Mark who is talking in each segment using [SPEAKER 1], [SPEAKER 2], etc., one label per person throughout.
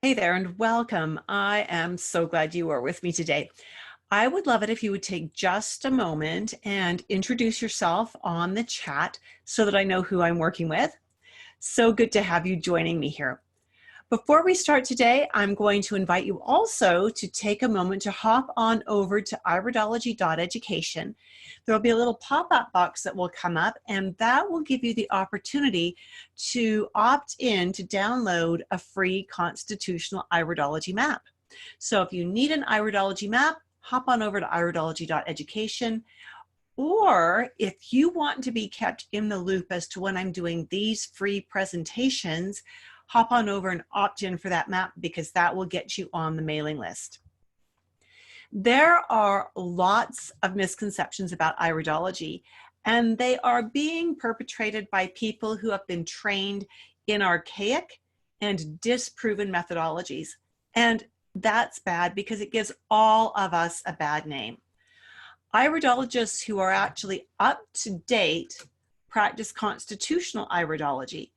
[SPEAKER 1] Hey there and welcome. I am so glad you are with me today. I would love it if you would take just a moment and introduce yourself on the chat so that I know who I'm working with. So good to have you joining me here. Before we start today, I'm going to invite you also to take a moment to hop on over to iridology.education. There will be a little pop-up box that will come up, and that will give you the opportunity to opt in to download a free constitutional iridology map. So if you need an iridology map, hop on over to iridology.education. Or if you want to be kept in the loop as to when I'm doing these free presentations, hop on over and opt in for that map because that will get you on the mailing list. There are lots of misconceptions about iridology, and they are being perpetrated by people who have been trained in archaic and disproven methodologies. And that's bad because it gives all of us a bad name. Iridologists who are actually up to date practice constitutional iridology,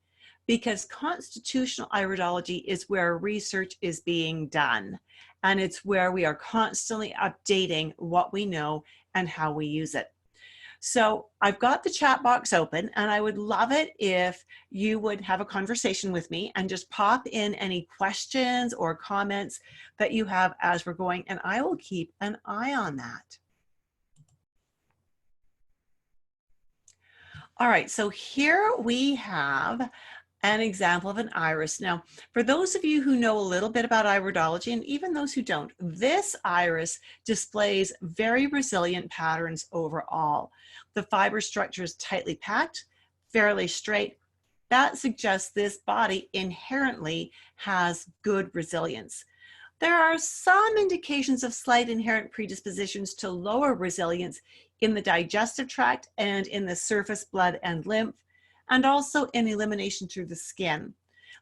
[SPEAKER 1] because constitutional iridology is where research is being done, and it's where we are constantly updating what we know and how we use it. So I've got the chat box open, and I would love it if you would have a conversation with me and just pop in any questions or comments that you have as we're going, and I will keep an eye on that. All right, so here we have an example of an iris. Now, for those of you who know a little bit about iridology, and even those who don't, this iris displays very resilient patterns overall. The fiber structure is tightly packed, fairly straight. That suggests this body inherently has good resilience. There are some indications of slight inherent predispositions to lower resilience in the digestive tract and in the surface blood and lymph, and also in elimination through the skin.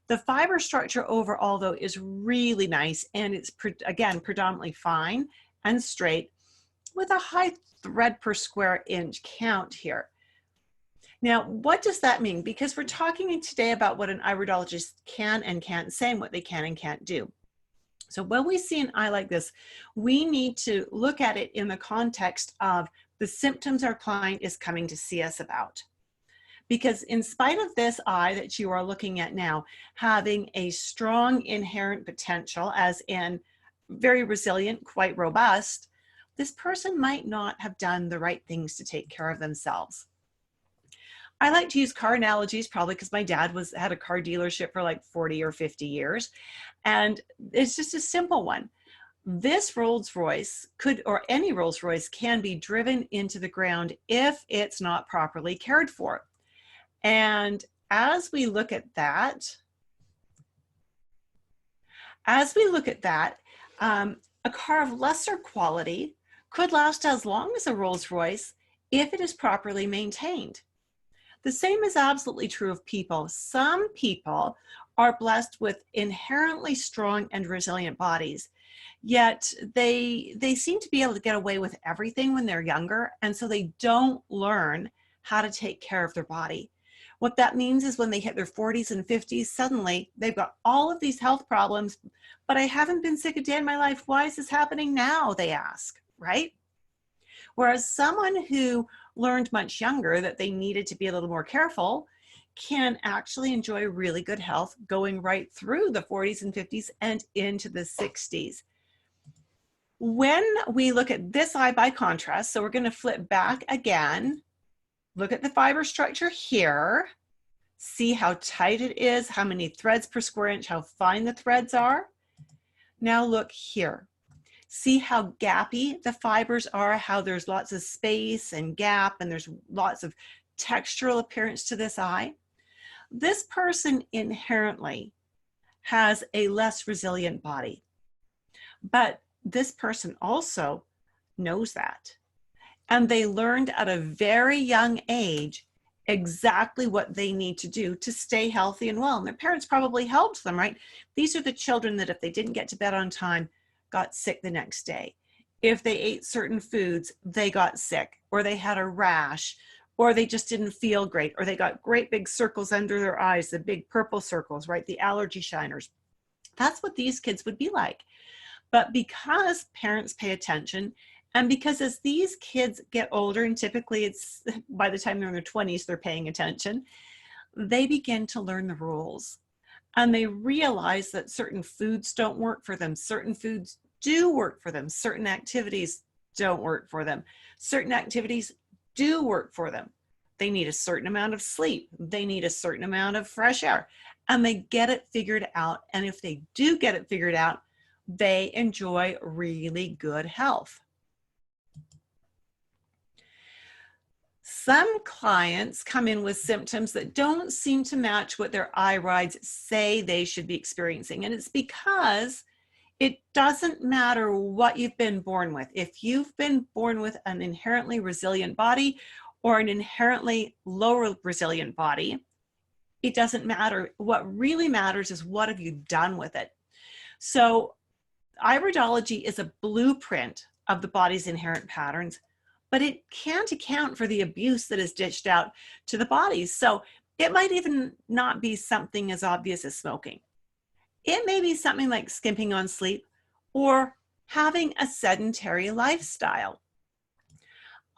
[SPEAKER 1] The fiber structure overall, though, is really nice, and it's, again, predominantly fine and straight with a high thread per square inch count here. Now, what does that mean? Because we're talking today about what an iridologist can and can't say and what they can and can't do. So when we see an eye like this, we need to look at it in the context of the symptoms our client is coming to see us about. Because in spite of this eye that you are looking at now having a strong inherent potential, as in very resilient, quite robust, this person might not have done the right things to take care of themselves. I like to use car analogies, probably because my dad had a car dealership for like 40 or 50 years. And it's just a simple one. This Rolls Royce could, or any Rolls Royce can be driven into the ground if it's not properly cared for. And as we look at that, a car of lesser quality could last as long as a Rolls Royce if it is properly maintained. The same is absolutely true of people. Some people are blessed with inherently strong and resilient bodies, yet they seem to be able to get away with everything when they're younger, and so they don't learn how to take care of their body. What that means is when they hit their 40s and 50s, suddenly they've got all of these health problems, but I haven't been sick a day in my life. Why is this happening now? They ask, right? Whereas someone who learned much younger that they needed to be a little more careful can actually enjoy really good health going right through the 40s and 50s and into the 60s. When we look at this eye by contrast, so we're going to flip back again. Look at the fiber structure here. See how tight it is, how many threads per square inch, how fine the threads are. Now look here. See how gappy the fibers are, how there's lots of space and gap, and there's lots of textural appearance to this eye. This person inherently has a less resilient body, but this person also knows that. And they learned at a very young age exactly what they need to do to stay healthy and well. And their parents probably helped them, right? These are the children that if they didn't get to bed on time, got sick the next day. If they ate certain foods, they got sick, or they had a rash, or they just didn't feel great, or they got great big circles under their eyes, the big purple circles, right? The allergy shiners. That's what these kids would be like. But because parents pay attention, and because as these kids get older, and typically it's by the time they're in their 20s, they're paying attention, they begin to learn the rules. And they realize that certain foods don't work for them. Certain foods do work for them. Certain activities don't work for them. Certain activities do work for them. They need a certain amount of sleep. They need a certain amount of fresh air. And they get it figured out. And if they do get it figured out, they enjoy really good health. Some clients come in with symptoms that don't seem to match what their irides say they should be experiencing. And it's because it doesn't matter what you've been born with. If you've been born with an inherently resilient body or an inherently lower resilient body, it doesn't matter. What really matters is what have you done with it. So iridology is a blueprint of the body's inherent patterns, but it can't account for the abuse that is dished out to the body. So it might even not be something as obvious as smoking. It may be something like skimping on sleep or having a sedentary lifestyle.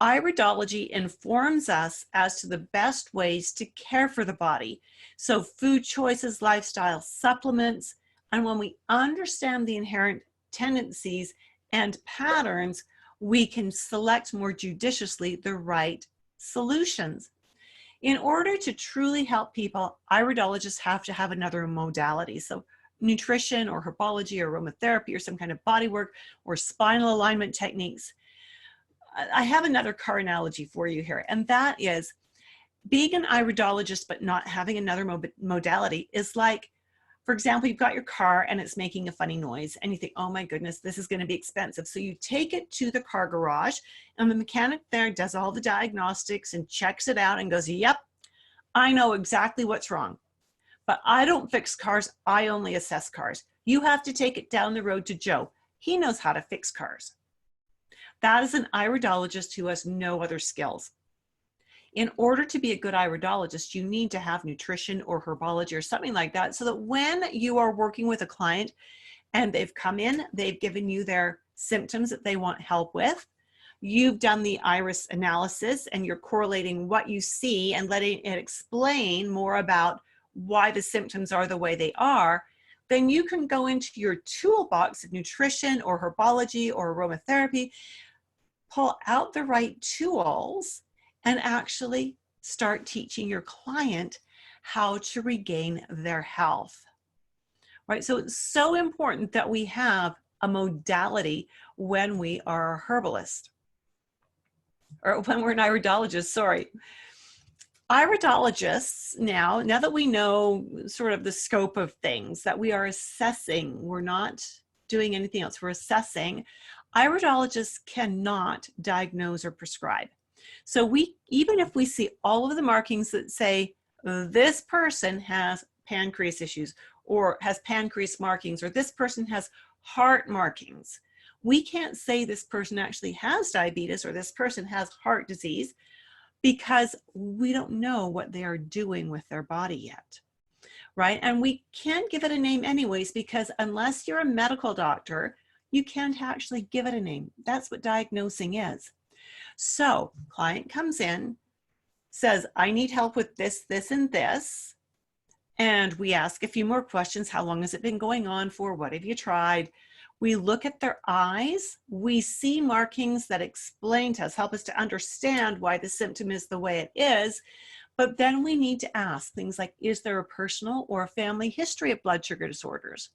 [SPEAKER 1] Iridology informs us as to the best ways to care for the body. So food choices, lifestyle, supplements, and when we understand the inherent tendencies and patterns, we can select more judiciously the right solutions. In order to truly help people, iridologists have to have another modality. So nutrition or herbology or aromatherapy or some kind of body work or spinal alignment techniques. I have another car analogy for you here, and that is being an iridologist but not having another modality is like, for example, you've got your car and it's making a funny noise and you think, oh my goodness, this is going to be expensive. So you take it to the car garage and the mechanic there does all the diagnostics and checks it out and goes, yep, I know exactly what's wrong. But I don't fix cars, I only assess cars. You have to take it down the road to Joe. He knows how to fix cars. That is an iridologist who has no other skills. In order to be a good iridologist, you need to have nutrition or herbology or something like that, so that when you are working with a client and they've come in, they've given you their symptoms that they want help with, you've done the iris analysis and you're correlating what you see and letting it explain more about why the symptoms are the way they are, then you can go into your toolbox of nutrition or herbology or aromatherapy, pull out the right tools, and actually start teaching your client how to regain their health. Right? So it's so important that we have a modality when we are a herbalist, or when we're an iridologist, sorry. Iridologists, now that we know sort of the scope of things, that we are assessing, we're not doing anything else, we're assessing, iridologists cannot diagnose or prescribe. So even if we see all of the markings that say this person has pancreas issues or has pancreas markings, or this person has heart markings, we can't say this person actually has diabetes or this person has heart disease, because we don't know what they are doing with their body yet, right? And we can't give it a name anyways, because unless you're a medical doctor, you can't actually give it a name. That's what diagnosing is. So client comes in, says, I need help with this, this, and this. And we ask a few more questions. How long has it been going on for? What have you tried? We look at their eyes. We see markings that explain to us, help us to understand why the symptom is the way it is. But then we need to ask things like, is there a personal or a family history of blood sugar disorders?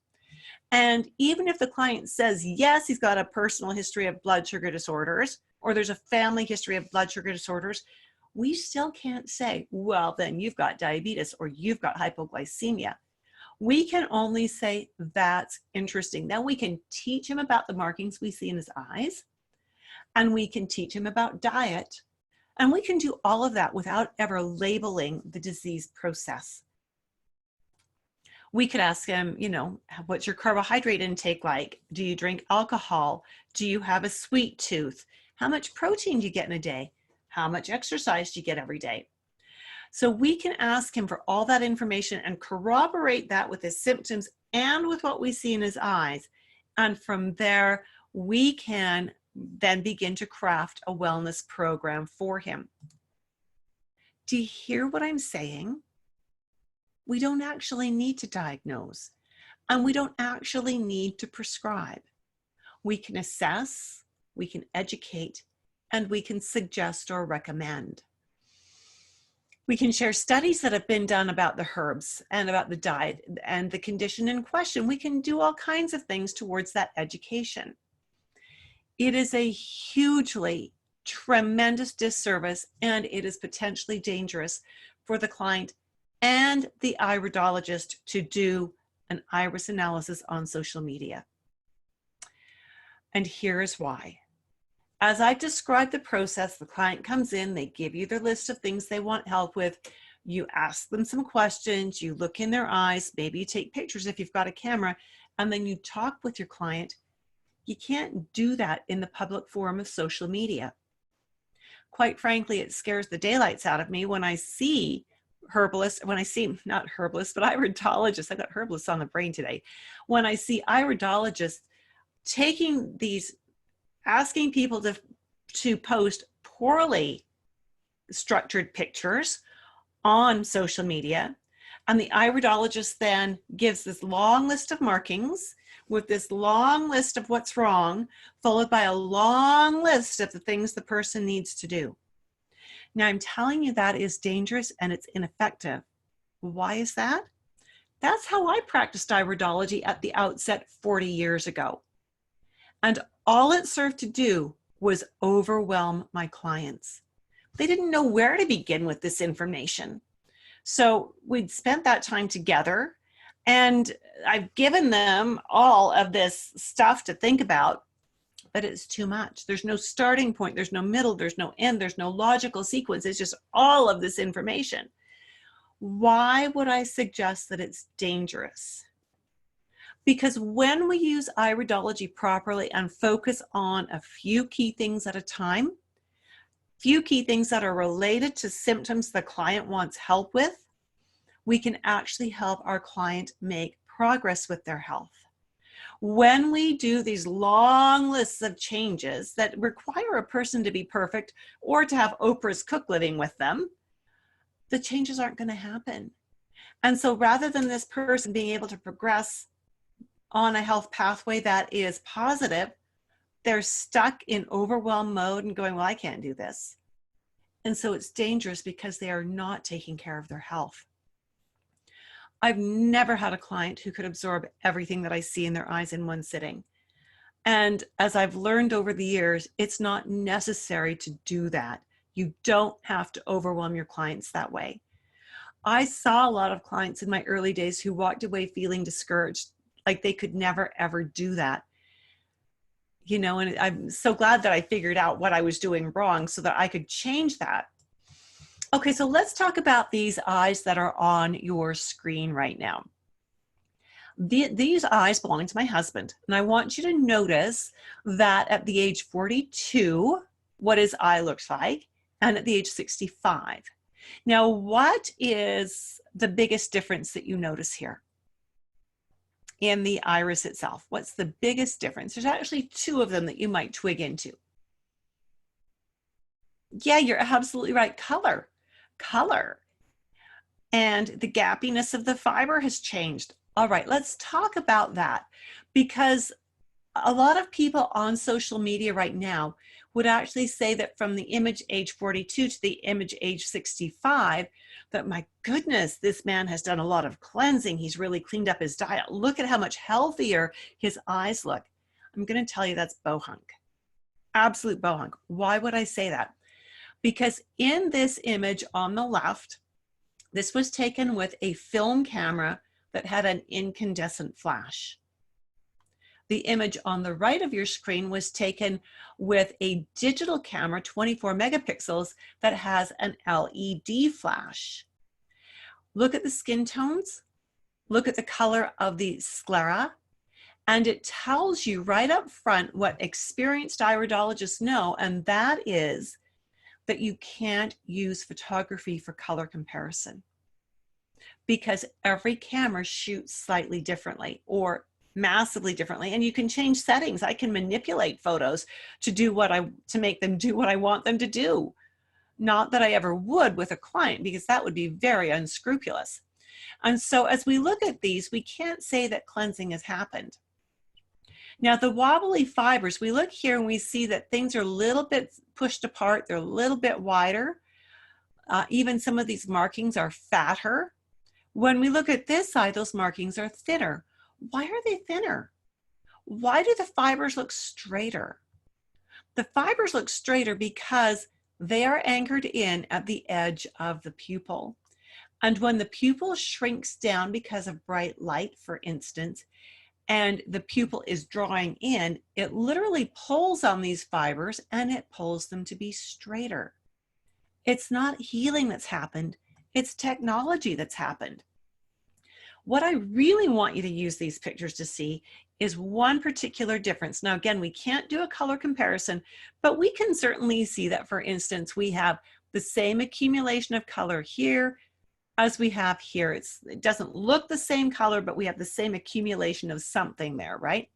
[SPEAKER 1] And even if the client says, yes, he's got a personal history of blood sugar disorders, or there's a family history of blood sugar disorders, we still can't say, well, then you've got diabetes or you've got hypoglycemia. We can only say, that's interesting. Then we can teach him about the markings we see in his eyes, and we can teach him about diet, and we can do all of that without ever labeling the disease process. We could ask him, you know, what's your carbohydrate intake like? Do you drink alcohol? Do you have a sweet tooth? How much protein do you get in a day? How much exercise do you get every day? So we can ask him for all that information and corroborate that with his symptoms and with what we see in his eyes. And from there, we can then begin to craft a wellness program for him. Do you hear what I'm saying? We don't actually need to diagnose, and we don't actually need to prescribe. We can assess, we can educate, and we can suggest or recommend. We can share studies that have been done about the herbs and about the diet and the condition in question. We can do all kinds of things towards that education. It is a hugely tremendous disservice, and it is potentially dangerous for the client and the iridologist to do an iris analysis on social media. And here's why. As I described the process, the client comes in, they give you their list of things they want help with. You ask them some questions, you look in their eyes, maybe you take pictures if you've got a camera, and then you talk with your client. You can't do that in the public forum of social media. Quite frankly, it scares the daylights out of me when I see not herbalists, but iridologists. I've got herbalists on the brain today. When I see iridologists taking these, asking people to post poorly structured pictures on social media, and the iridologist then gives this long list of markings with this long list of what's wrong, followed by a long list of the things the person needs to do. Now, I'm telling you that is dangerous and it's ineffective. Why is that? That's how I practiced iridology at the outset 40 years ago. And all it served to do was overwhelm my clients. They didn't know where to begin with this information. So we'd spent that time together, and I've given them all of this stuff to think about, but it's too much. There's no starting point, there's no middle, there's no end, there's no logical sequence. It's just all of this information. Why would I suggest that it's dangerous? Because when we use iridology properly and focus on a few key things at a time, few key things that are related to symptoms the client wants help with, we can actually help our client make progress with their health. When we do these long lists of changes that require a person to be perfect or to have Oprah's cook living with them, the changes aren't going to happen. And so rather than this person being able to progress on a health pathway that is positive, they're stuck in overwhelm mode and going, well, I can't do this. And so it's dangerous because they are not taking care of their health. I've never had a client who could absorb everything that I see in their eyes in one sitting. And as I've learned over the years, it's not necessary to do that. You don't have to overwhelm your clients that way. I saw a lot of clients in my early days who walked away feeling discouraged, like they could never, ever do that. You know, and I'm so glad that I figured out what I was doing wrong so that I could change that. Okay, so let's talk about these eyes that are on your screen right now. These eyes belong to my husband, and I want you to notice that at the age 42, what his eye looks like, and at the age 65. Now, what is the biggest difference that you notice here in the iris itself? What's the biggest difference? There's actually two of them that you might twig into. Yeah, you're absolutely right. Color. And the gappiness of the fiber has changed. All right, let's talk about that, because a lot of people on social media right now would actually say that from the image age 42 to the image age 65, that my goodness, this man has done a lot of cleansing. He's really cleaned up his diet. Look at how much healthier his eyes look. I'm going to tell you that's bohunk. Absolute bohunk. Why would I say that? Because in this image on the left, this was taken with a film camera that had an incandescent flash. The image on the right of your screen was taken with a digital camera, 24 megapixels, that has an LED flash. Look at the skin tones, look at the color of the sclera, and it tells you right up front what experienced iridologists know, and that is that you can't use photography for color comparison, because every camera shoots slightly differently or massively differently, and you can change settings. I can manipulate photos to make them do what I want them to do. Not that I ever would with a client, because that would be very unscrupulous. And so as we look at these, we can't say that cleansing has happened. Now, the wobbly fibers, we look here and we see that things are a little bit pushed apart. They're a little bit wider. Even some of these markings are fatter. When we look at this side, those markings are thinner. Why are they thinner? Why do the fibers look straighter? The fibers look straighter because they are anchored in at the edge of the pupil. And when the pupil shrinks down because of bright light, for instance, and the pupil is drawing in, it literally pulls on these fibers and it pulls them to be straighter. It's not healing that's happened, it's technology that's happened. What I really want you to use these pictures to see is one particular difference. Now, again, we can't do a color comparison, but we can certainly see that, for instance, we have the same accumulation of color here as we have here. It doesn't look the same color, but we have the same accumulation of something there, right?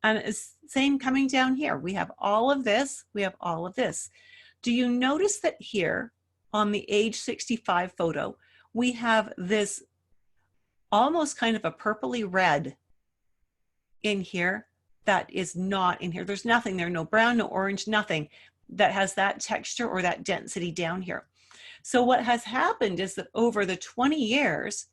[SPEAKER 1] And it's same coming down here. We have all of this, we have all of this. Do you notice that here on the age 65 photo, we have this almost kind of a purpley red in here that is not in here. There's nothing there, no brown, no orange, nothing that has that texture or that density down here. So what has happened is that over the 20 years,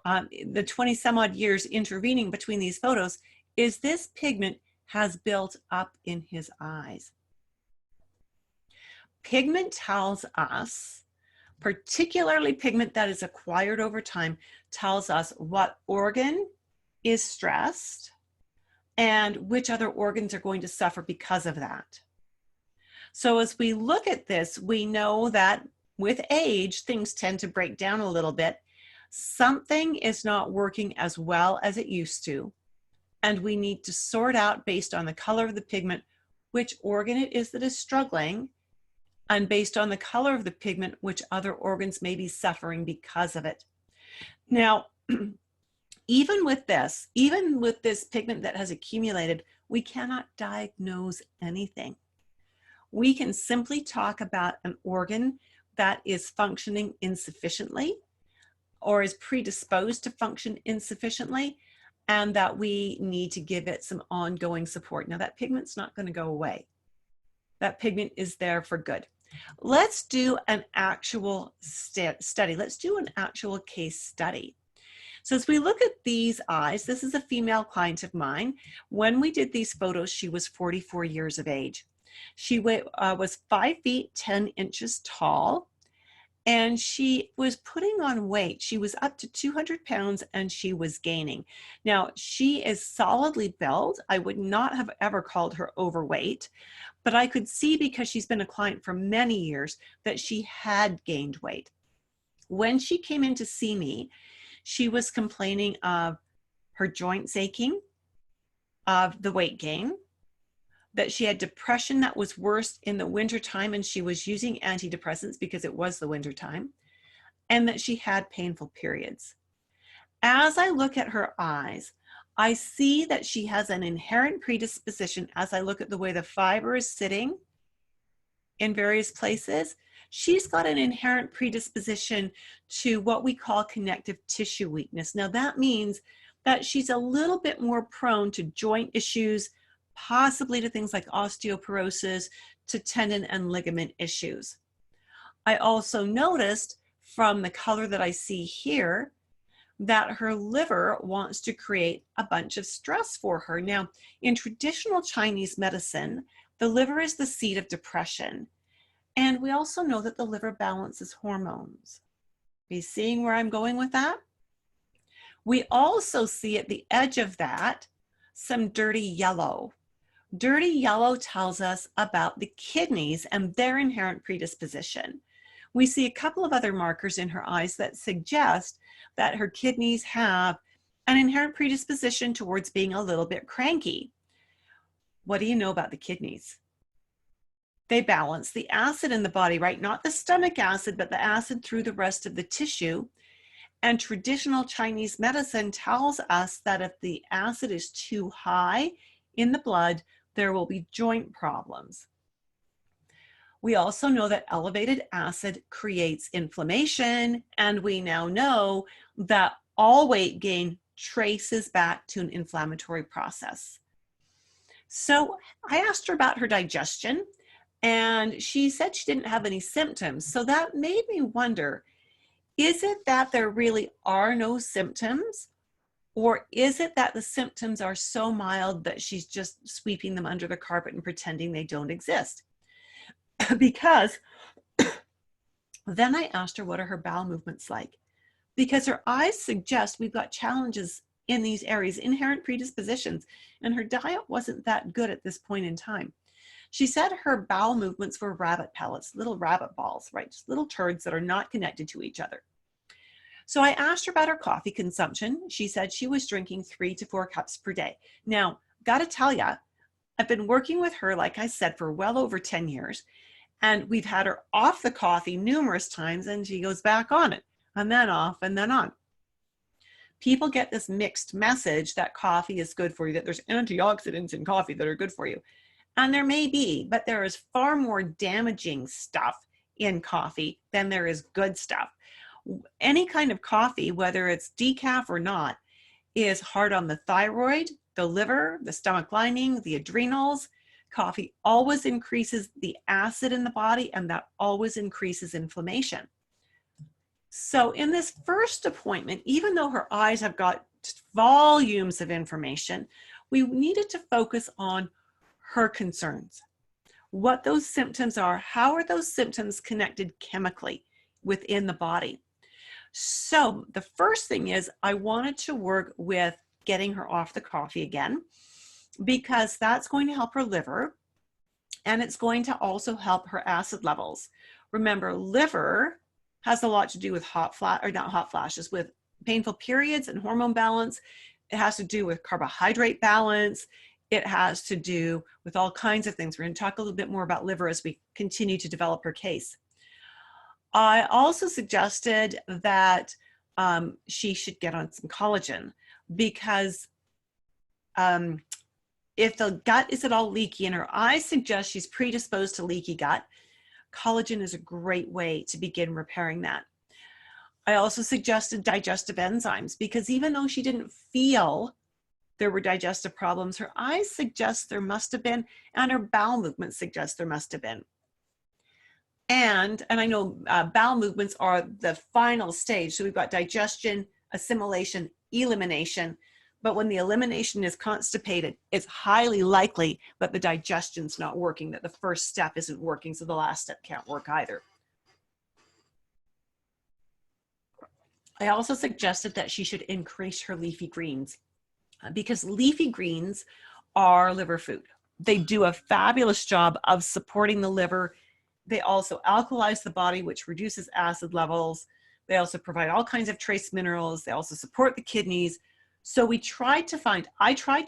[SPEAKER 1] the 20 some odd years intervening between these photos, is this pigment has built up in his eyes. Pigment tells us, particularly pigment that is acquired over time, tells us what organ is stressed and which other organs are going to suffer because of that. So as we look at this, we know that with age, things tend to break down a little bit. Something is not working as well as it used to, and we need to sort out, based on the color of the pigment, which organ it is that is struggling, and based on the color of the pigment, which other organs may be suffering because of it. Now, even with this pigment that has accumulated, we cannot diagnose anything. We can simply talk about an organ that is functioning insufficiently or is predisposed to function insufficiently, and that we need to give it some ongoing support. Now, that pigment's not going to go away. That pigment is there for good. Let's do an actual study. Let's do an actual case study. So as we look at these eyes, this is a female client of mine. When we did these photos, she was 44 years of age. She was 5 feet 10 inches tall, and she was putting on weight. She was up to 200 pounds and she was gaining. Now, she is solidly built. I would not have ever called her overweight, but I could see, because she's been a client for many years, that she had gained weight. When she came in to see me, she was complaining of her joints aching, of the weight gain, that she had depression that was worse in the wintertime, and she was using antidepressants because it was the wintertime, and that she had painful periods. As I look at her eyes, I see that she has an inherent predisposition. As I look at the way the fiber is sitting in various places, she's got an inherent predisposition to what we call connective tissue weakness. Now, that means that she's a little bit more prone to joint issues, possibly to things like osteoporosis, to tendon and ligament issues. I also noticed from the color that I see here that her liver wants to create a bunch of stress for her. Now, in traditional Chinese medicine, the liver is the seat of depression. And we also know that the liver balances hormones. Are you seeing where I'm going with that? We also see at the edge of that some dirty yellow. Dirty yellow tells us about the kidneys and their inherent predisposition. We see a couple of other markers in her eyes that suggest that her kidneys have an inherent predisposition towards being a little bit cranky. What do you know about the kidneys? They balance the acid in the body, right? Not the stomach acid, but the acid through the rest of the tissue. And traditional Chinese medicine tells us that if the acid is too high in the blood, there will be joint problems. We also know that elevated acid creates inflammation, and we now know that all weight gain traces back to an inflammatory process. So I asked her about her digestion, and she said she didn't have any symptoms. So that made me wonder, is it that there really are no symptoms? Or is it that the symptoms are so mild that she's just sweeping them under the carpet and pretending they don't exist? Because then I asked her, what are her bowel movements like? Because her eyes suggest we've got challenges in these areas, inherent predispositions, and her diet wasn't that good at this point in time. She said her bowel movements were rabbit pellets, little rabbit balls, right? Just little turds that are not connected to each other. So I asked her about her coffee consumption. She said she was drinking 3 to 4 cups per day. Now, got to tell you, I've been working with her, like I said, for well over 10 years. And we've had her off the coffee numerous times, and she goes back on it, and then off, and then on. People get this mixed message that coffee is good for you, that there's antioxidants in coffee that are good for you. And there may be, but there is far more damaging stuff in coffee than there is good stuff. Any kind of coffee, whether it's decaf or not, is hard on the thyroid, the liver, the stomach lining, the adrenals. Coffee always increases the acid in the body, and that always increases inflammation. So in this first appointment, even though her eyes have got volumes of information, we needed to focus on her concerns, what those symptoms are, how are those symptoms connected chemically within the body. So the first thing is I wanted to work with getting her off the coffee again, because that's going to help her liver, and it's going to also help her acid levels. Remember, liver has a lot to do with with painful periods and hormone balance. It has to do with carbohydrate balance. It has to do with all kinds of things. We're going to talk a little bit more about liver as we continue to develop her case. I also suggested that she should get on some collagen, because if the gut is at all leaky and her eyes suggest she's predisposed to leaky gut, collagen is a great way to begin repairing that. I also suggested digestive enzymes, because even though she didn't feel there were digestive problems, her eyes suggest there must have been, and her bowel movements suggest there must have been. And I know bowel movements are the final stage. So we've got digestion, assimilation, elimination. But when the elimination is constipated, it's highly likely that the digestion's not working, that the first step isn't working, so the last step can't work either. I also suggested that she should increase her leafy greens, because leafy greens are liver food. They do a fabulous job of supporting the liver. They also alkalize the body, which reduces acid levels. They also provide all kinds of trace minerals. They also support the kidneys. So I tried to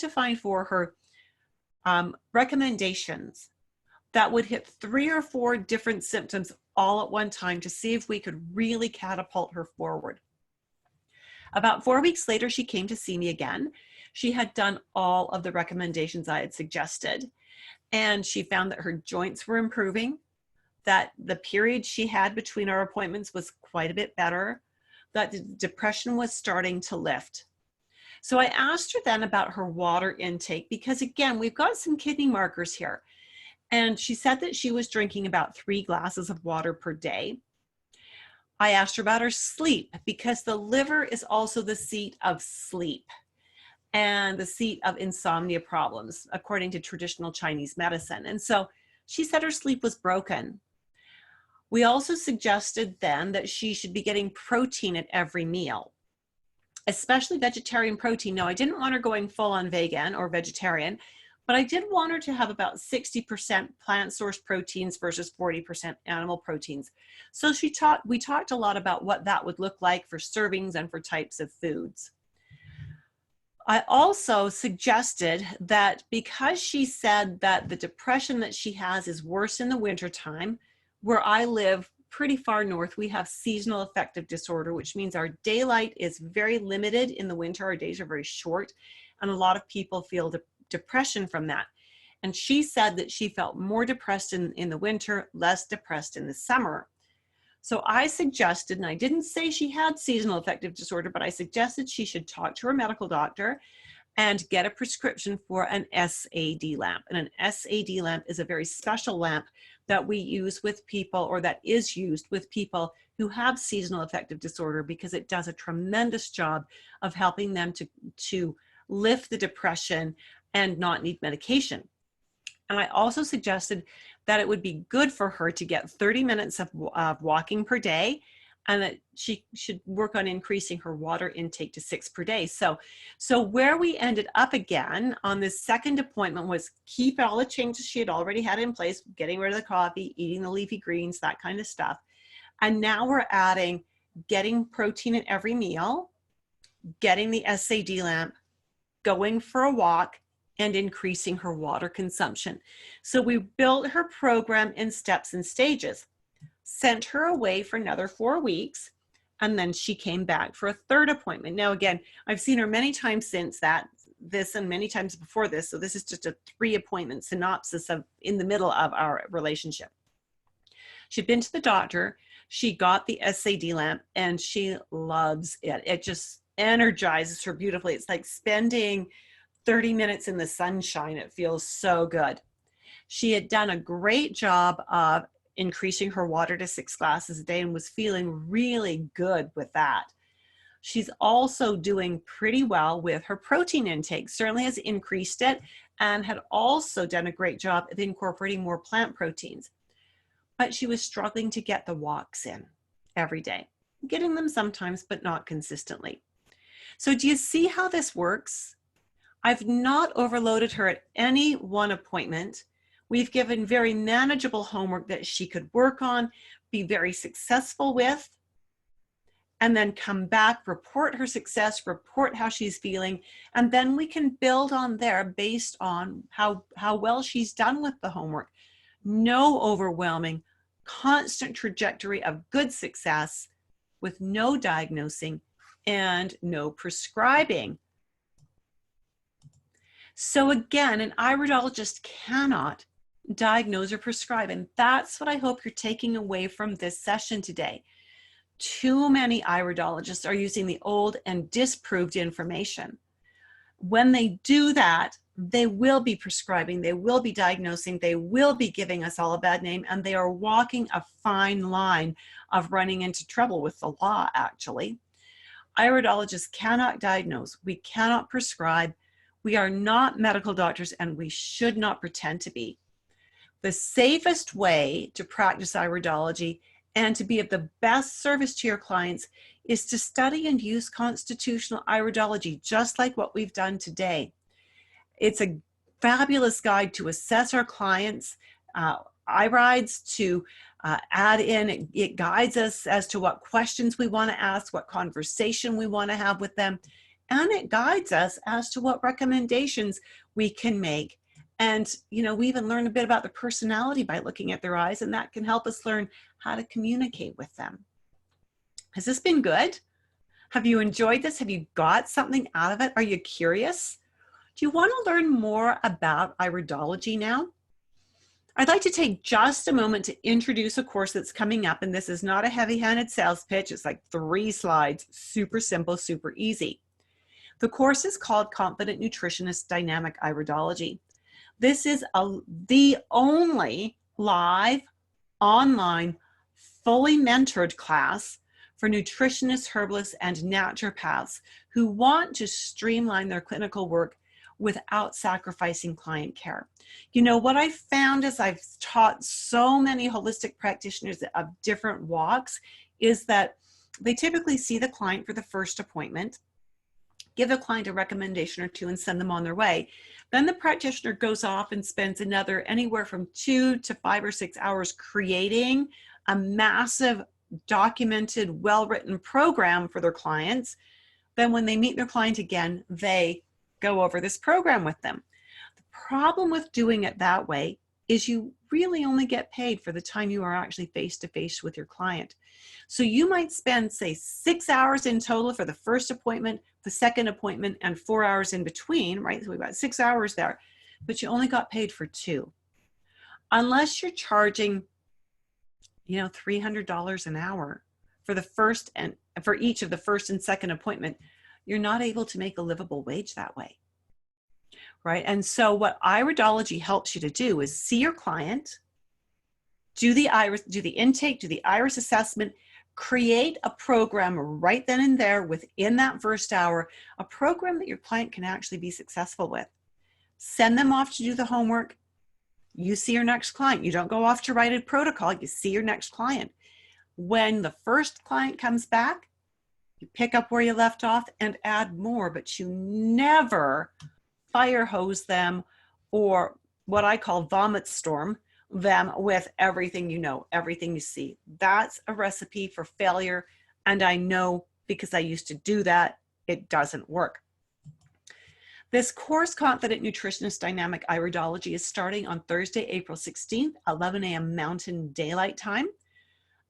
[SPEAKER 1] find for her recommendations that would hit 3 or 4 different symptoms all at one time to see if we could really catapult her forward. About 4 weeks later, she came to see me again. She had done all of the recommendations I had suggested, and she found that her joints were improving, that the period she had between our appointments was quite a bit better, that the depression was starting to lift. So I asked her then about her water intake, because again, we've got some kidney markers here. And she said that she was drinking about 3 glasses of water per day. I asked her about her sleep, because the liver is also the seat of sleep and the seat of insomnia problems, according to traditional Chinese medicine. And so she said her sleep was broken. We also suggested then that she should be getting protein at every meal, especially vegetarian protein. Now, I didn't want her going full on vegan or vegetarian, but I did want her to have about 60% plant source proteins versus 40% animal proteins. So we talked a lot about what that would look like for servings and for types of foods. I also suggested that because she said that the depression that she has is worse in the wintertime, where I live pretty far north, we have seasonal affective disorder, which means our daylight is very limited in the winter. Our days are very short, and a lot of people feel depression from that. And she said that she felt more depressed in the winter, less depressed in the summer. So I suggested, and I didn't say she had seasonal affective disorder, but I suggested she should talk to her medical doctor and get a prescription for an SAD lamp. And an SAD lamp is a very special lamp that we use with people, or that is used with people who have seasonal affective disorder, because it does a tremendous job of helping them to lift the depression and not need medication. And I also suggested that it would be good for her to get 30 minutes of walking per day, and that she should work on increasing her water intake to 6 per day. So where we ended up again on this second appointment was keep all the changes she had already had in place, getting rid of the coffee, eating the leafy greens, that kind of stuff. And now we're adding getting protein at every meal, getting the SAD lamp, going for a walk, and increasing her water consumption. So we built her program in steps and stages, sent her away for another 4 weeks, and then she came back for a third appointment. Now, again, I've seen her many times since this and many times before this, so this is just a 3-appointment synopsis of in the middle of our relationship. She'd been to the doctor, she got the SAD lamp, and she loves it. It just energizes her beautifully. It's like spending 30 minutes in the sunshine. It feels so good. She had done a great job of increasing her water to 6 glasses a day and was feeling really good with that. She's also doing pretty well with her protein intake, certainly has increased it, and had also done a great job of incorporating more plant proteins. But she was struggling to get the walks in every day, getting them sometimes, but not consistently. So do you see how this works? I've not overloaded her at any one appointment. We've given very manageable homework that she could work on, be very successful with, and then come back, report her success, report how she's feeling, and then we can build on there based on how well she's done with the homework. No overwhelming, constant trajectory of good success with no diagnosing and no prescribing. So again, an iridologist cannot diagnose or prescribe, and that's what I hope you're taking away from this session today. Too many iridologists are using the old and disproved information. When they do that, they will be prescribing, they will be diagnosing, they will be giving us all a bad name, and they are walking a fine line of running into trouble with the law, actually. Iridologists cannot diagnose, we cannot prescribe, we are not medical doctors, and we should not pretend to be. The safest way to practice iridology and to be of the best service to your clients is to study and use constitutional iridology, just like what we've done today. It's a fabulous guide to assess our clients' irides, to add in. It guides us as to what questions we want to ask, what conversation we want to have with them. And it guides us as to what recommendations we can make. And, you know, we even learn a bit about the personality by looking at their eyes, and that can help us learn how to communicate with them. Has this been good? Have you enjoyed this? Have you got something out of it? Are you curious? Do you want to learn more about iridology now? I'd like to take just a moment to introduce a course that's coming up, and this is not a heavy-handed sales pitch. It's like 3 slides, super simple, super easy. The course is called Confident Nutritionist Dynamic Iridology. This is the only live, online, fully mentored class for nutritionists, herbalists, and naturopaths who want to streamline their clinical work without sacrificing client care. You know, what I've found as I've taught so many holistic practitioners of different walks is that they typically see the client for the first appointment, give the client a recommendation or 2, and send them on their way. Then the practitioner goes off and spends another anywhere from 2 to 5 or 6 hours creating a massive, documented, well-written program for their clients. Then when they meet their client again, they go over this program with them. The problem with doing it that way is you really only get paid for the time you are actually face-to-face with your client. So you might spend, say, 6 hours in total for the first appointment, the second appointment, and 4 hours in between, right? So we've got 6 hours there, but you only got paid for 2. Unless you're charging, $300 an hour for the first and for each of the first and second appointment, you're not able to make a livable wage that way, right? And so what iridology helps you to do is see your client, do the intake, do the iris assessment, create a program right then and there within that first hour, a program that your client can actually be successful with. Send them off to do the homework. You see your next client. You don't go off to write a protocol. You see your next client. When the first client comes back, you pick up where you left off and add more, but you never fire hose them, or what I call vomit storm them with everything you know, everything you see. That's a recipe for failure. And I know, because I used to do that, it doesn't work. This course, Confident Nutritionist Dynamic Iridology, is starting on Thursday, April 16th, 11 a.m. Mountain Daylight Time.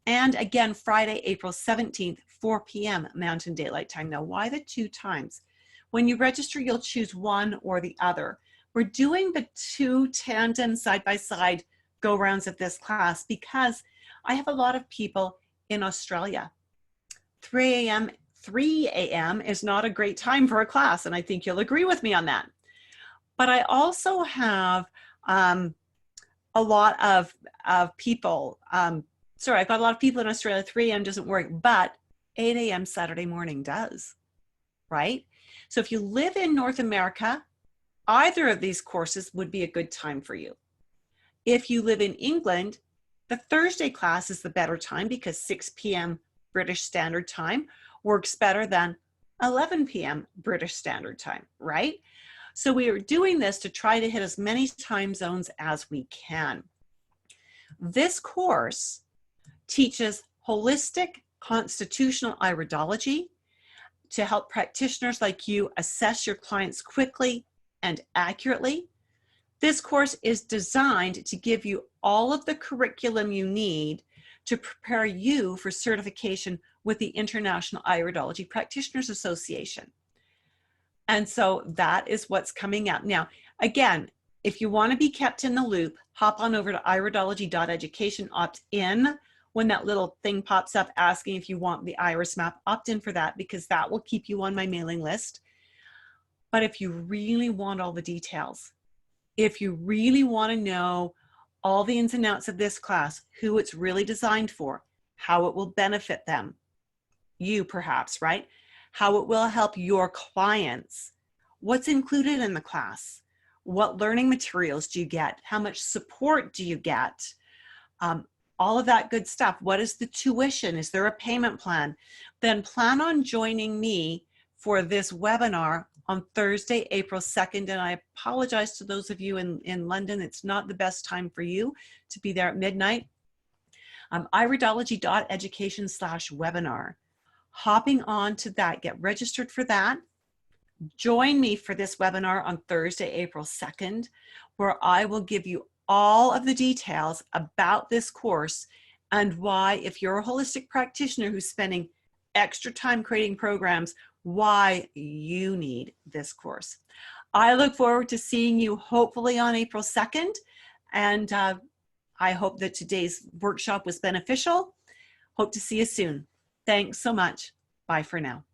[SPEAKER 1] And again, Friday, April 17th, 4 p.m. Mountain Daylight Time. Now, why the 2 times? When you register, you'll choose one or the other. We're doing the 2 tandem side-by-side go-rounds of this class because I have a lot of people in Australia. 3 a.m. is not a great time for a class, and I think you'll agree with me on that. But I also have a lot of people, I've got a lot of people in Australia. 3 a.m. doesn't work, but 8 a.m. Saturday morning does, right? So if you live in North America, either of these courses would be a good time for you. If you live in England, the Thursday class is the better time because 6 p.m. British Standard Time works better than 11 p.m. British Standard Time, right? So we are doing this to try to hit as many time zones as we can. This course teaches holistic constitutional iridology to help practitioners like you assess your clients quickly and accurately. This course is designed to give you all of the curriculum you need to prepare you for certification with the International Iridology Practitioners Association. And so that is what's coming up. Now, again, if you want to be kept in the loop, hop on over to iridology.education, opt in. When that little thing pops up asking if you want the iris map, opt in for that because that will keep you on my mailing list. But if you really want all the details, if you really want to know all the ins and outs of this class, who it's really designed for, how it will benefit them, you perhaps, right? How it will help your clients, what's included in the class, what learning materials do you get, how much support do you get, all of that good stuff. What is the tuition? Is there a payment plan? Then plan on joining me for this webinar on Thursday, April 2nd. And I apologize to those of you in London. It's not the best time for you to be there at midnight. Iridology.education/webinar. Hopping on to that, get registered for that. Join me for this webinar on Thursday, April 2nd, where I will give you all of the details about this course and why, if you're a holistic practitioner who's spending extra time creating programs, why you need this course. I look forward to seeing you hopefully on April 2nd. And I hope that today's workshop was beneficial. Hope to see you soon. Thanks so much. Bye for now.